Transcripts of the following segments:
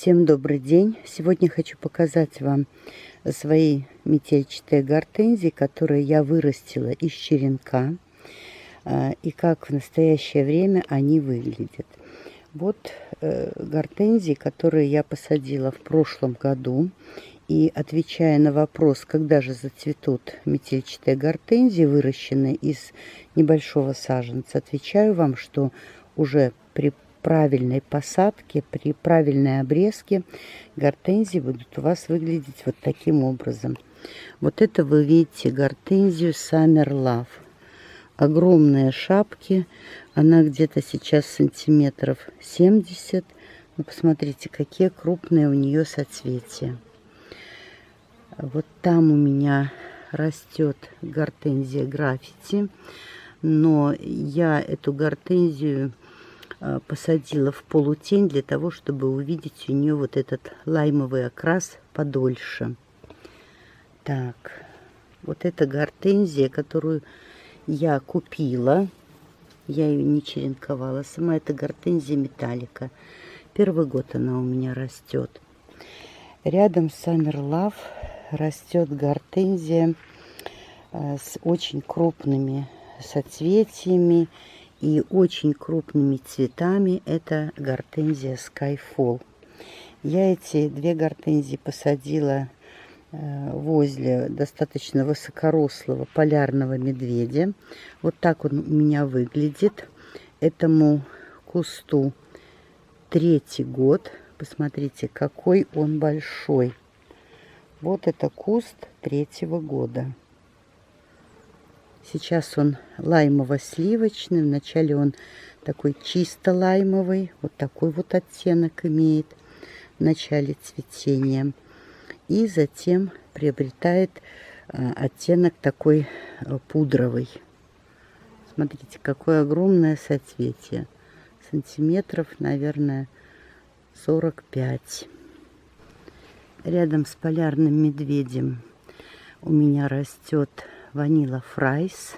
Всем добрый день! Сегодня хочу показать вам свои метельчатые гортензии, которые я вырастила из черенка, и как в настоящее время они выглядят. Вот гортензии, которые я посадила в прошлом году. И отвечая на вопрос, когда же зацветут метельчатые гортензии, выращенные из небольшого саженца, отвечаю вам, что уже при правильной посадке, при правильной обрезке гортензии будут у вас выглядеть вот таким образом. Вот это вы видите гортензию Summer Love. Огромные шапки, она где-то сейчас сантиметров 70. Ну, посмотрите, какие крупные у нее соцветия. Вот там у меня растет гортензия граффити, но я эту гортензию посадила в полутень для того, чтобы увидеть у нее вот этот лаймовый окрас подольше. Так, вот эта гортензия, которую я купила, я ее не черенковала, сама эта гортензия металлика. Первый год она у меня растет. Рядом с Summer Love растет гортензия с очень крупными соцветиями и очень крупными цветами. Это гортензия Skyfall. Я эти две гортензии посадила возле достаточно высокорослого полярного медведя. Вот так он у меня выглядит. Этому кусту 3-й год. Посмотрите, какой он большой. Вот это куст 3-го года. Сейчас он лаймово-сливочный. Вначале он такой чисто лаймовый. Вот такой вот оттенок имеет в начале цветения. И затем приобретает оттенок такой пудровый. Смотрите, какое огромное соцветие. Сантиметров, наверное, 45. Рядом с полярным медведем у меня растет Vanilla Fries.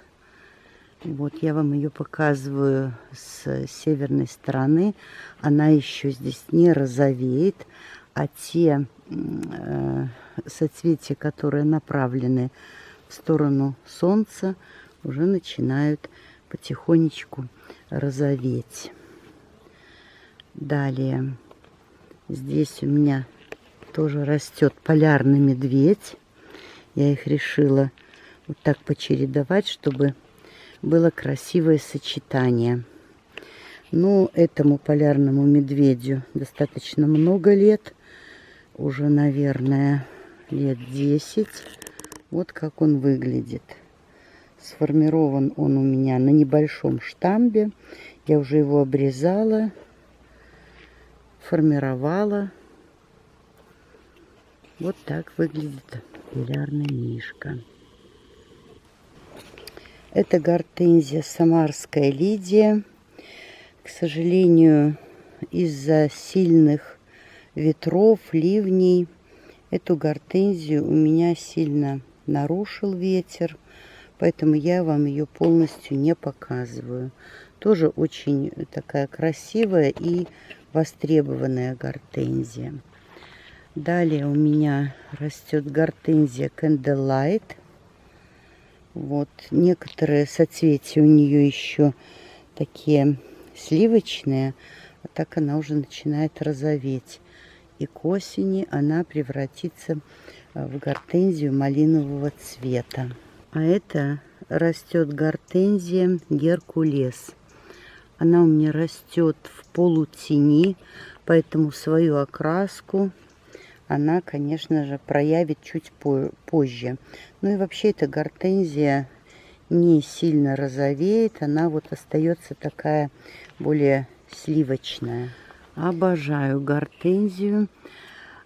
Вот я вам ее показываю с северной стороны. Она еще здесь не розовеет, а те соцветия, которые направлены в сторону солнца, уже начинают потихонечку розоветь. Далее здесь у меня тоже растет полярный медведь. Я их решила вот так почередовать, чтобы было красивое сочетание. Но этому полярному медведю достаточно много лет. Уже, наверное, лет 10. Вот как он выглядит. Сформирован он у меня на небольшом штамбе. Я уже его обрезала, формировала. Вот так выглядит полярный мишка. Это гортензия Самарская Лидия. К сожалению, из-за сильных ветров, ливней, эту гортензию у меня сильно нарушил ветер, поэтому я вам ее полностью не показываю. Тоже очень такая красивая и востребованная гортензия. Далее у меня растет гортензия Candlelight. Вот некоторые соцветия у нее еще такие сливочные, а так она уже начинает розоветь. И к осени она превратится в гортензию малинового цвета. А это растет гортензия Геркулес. Она у меня растет в полутени, поэтому свою окраску она, конечно же, проявит чуть позже. Ну и вообще эта гортензия не сильно розовеет, она вот остается такая более сливочная. Обожаю гортензию,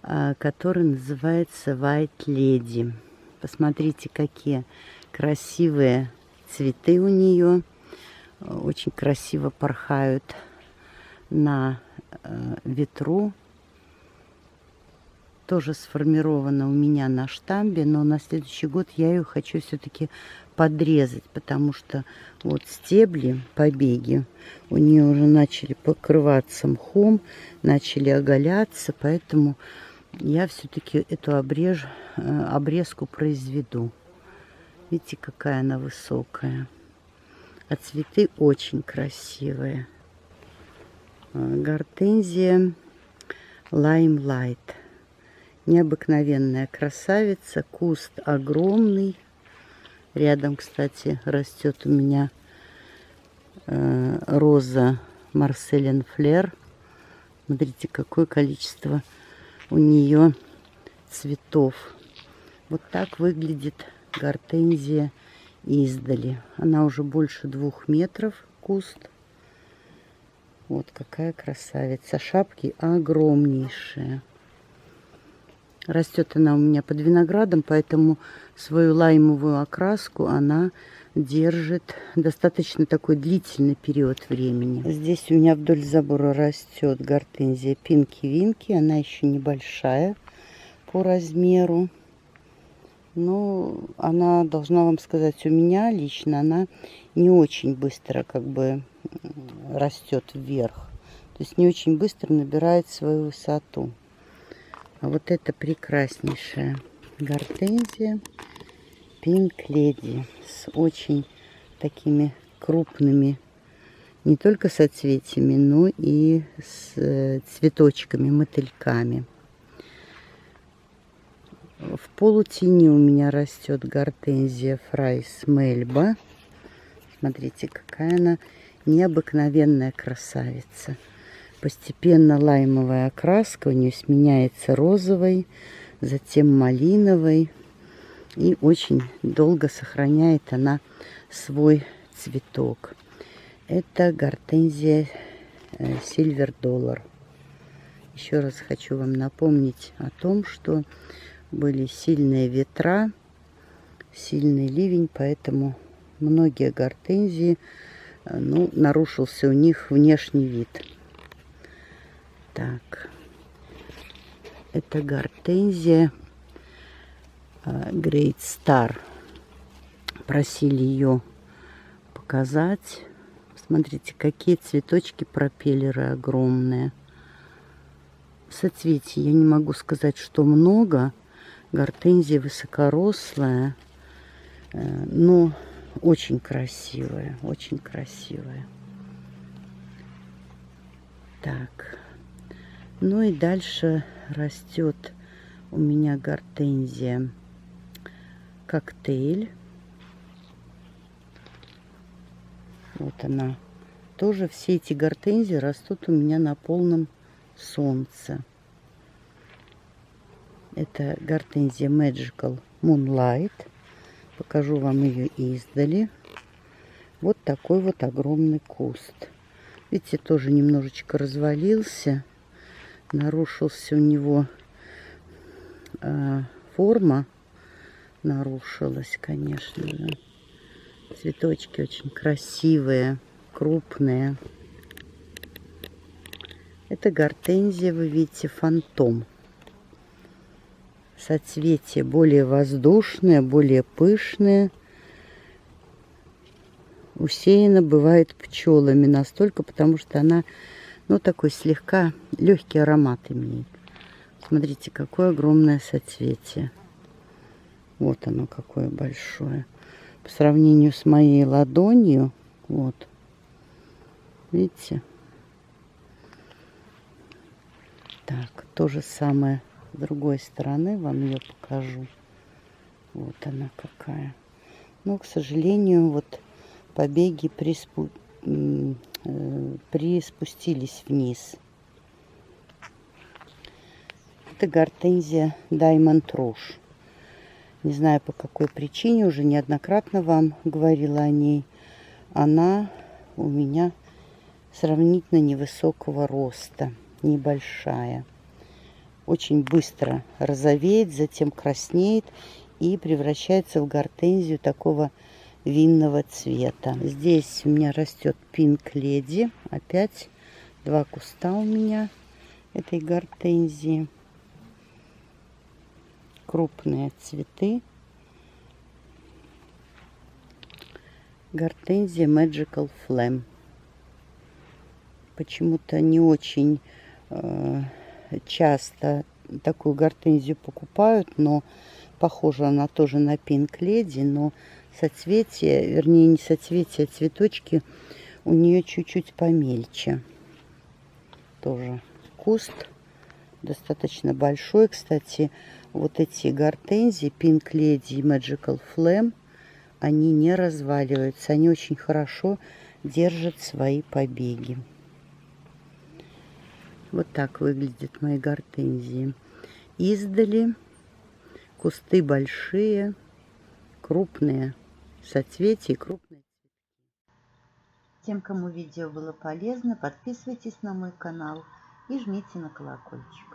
которая называется White Lady. Посмотрите, какие красивые цветы у нее. Очень красиво порхают на ветру. тоже сформирована у меня на штамбе, но на следующий год я ее хочу все-таки подрезать, потому что вот стебли, побеги у нее уже начали покрываться мхом, начали оголяться, поэтому я все-таки эту обрезку произведу. Видите, какая она высокая. А цветы очень красивые. Гортензия Limelight. Необыкновенная красавица. Куст огромный. Рядом, кстати, растет у меня роза Марселен Флер. Смотрите, какое количество у нее цветов. Вот так выглядит гортензия издали. Она уже больше 2 метров, куст. Вот какая красавица. Шапки огромнейшие. Растет она у меня под виноградом, поэтому свою лаймовую окраску она держит достаточно такой длительный период времени. Здесь у меня вдоль забора растет гортензия Пинки Винки. Она еще небольшая по размеру. Но она, должна вам сказать, у меня лично она не очень быстро как бы растет вверх. То есть не очень быстро набирает свою высоту. А вот это прекраснейшая гортензия Pink Lady с очень такими крупными не только соцветиями, но и с цветочками, мотыльками. В полутени у меня растет гортензия Фрайс Мельба. Смотрите, какая она необыкновенная красавица. Постепенно лаймовая окраска у нее сменяется розовой, затем малиновой. И очень долго сохраняет она свой цветок. Это гортензия Silver Dollar. Еще раз хочу вам напомнить о том, что были сильные ветра, сильный ливень, поэтому многие гортензии, нарушился у них внешний вид. Так, это гортензия Great Star. Просили ее показать. Смотрите, какие цветочки, пропеллеры огромные. Соцветий я не могу сказать, что много. Гортензия высокорослая, но очень красивая, очень красивая. Так, ну и дальше растет у меня гортензия Коктейль. Вот она. Тоже все эти гортензии растут у меня на полном солнце. Это гортензия Magical Moonlight. Покажу вам ее издали. Вот такой вот огромный куст. Видите, тоже немножечко развалился. Нарушился у него форма. Нарушилась, конечно. Да. Цветочки очень красивые, крупные. Это гортензия, вы видите, Фантом. Соцветия более воздушные, более пышные. Усеяна бывает пчелами настолько, потому что она, такой слегка легкий аромат имеет. Смотрите, какое огромное соцветие. Вот оно какое большое. По сравнению с моей ладонью, вот, видите? Так, то же самое с другой стороны, вам ее покажу. Вот она какая. Но, к сожалению, вот побеги приспустились вниз. Это гортензия Diamond Rouge. Не знаю, по какой причине, уже неоднократно вам говорила о ней. Она у меня сравнительно невысокого роста, небольшая. Очень быстро розовеет, затем краснеет и превращается в гортензию такого винного цвета. Здесь у меня растет Pink Lady. Опять 2 куста у меня этой гортензии. крупные цветы. Гортензия Magical Flame. Почему-то не очень часто такую гортензию покупают, но похожа она тоже на Pink Lady, но соцветия, вернее не соцветия, а цветочки у нее чуть-чуть помельче. Тоже куст достаточно большой. Кстати, вот эти гортензии Pink Lady и Magical Flame, они не разваливаются, они очень хорошо держат свои побеги. Вот так выглядят мои гортензии. Издали кусты большие, крупные соцветия, крупные. Тем, кому видео было полезно, подписывайтесь на мой канал и жмите на колокольчик.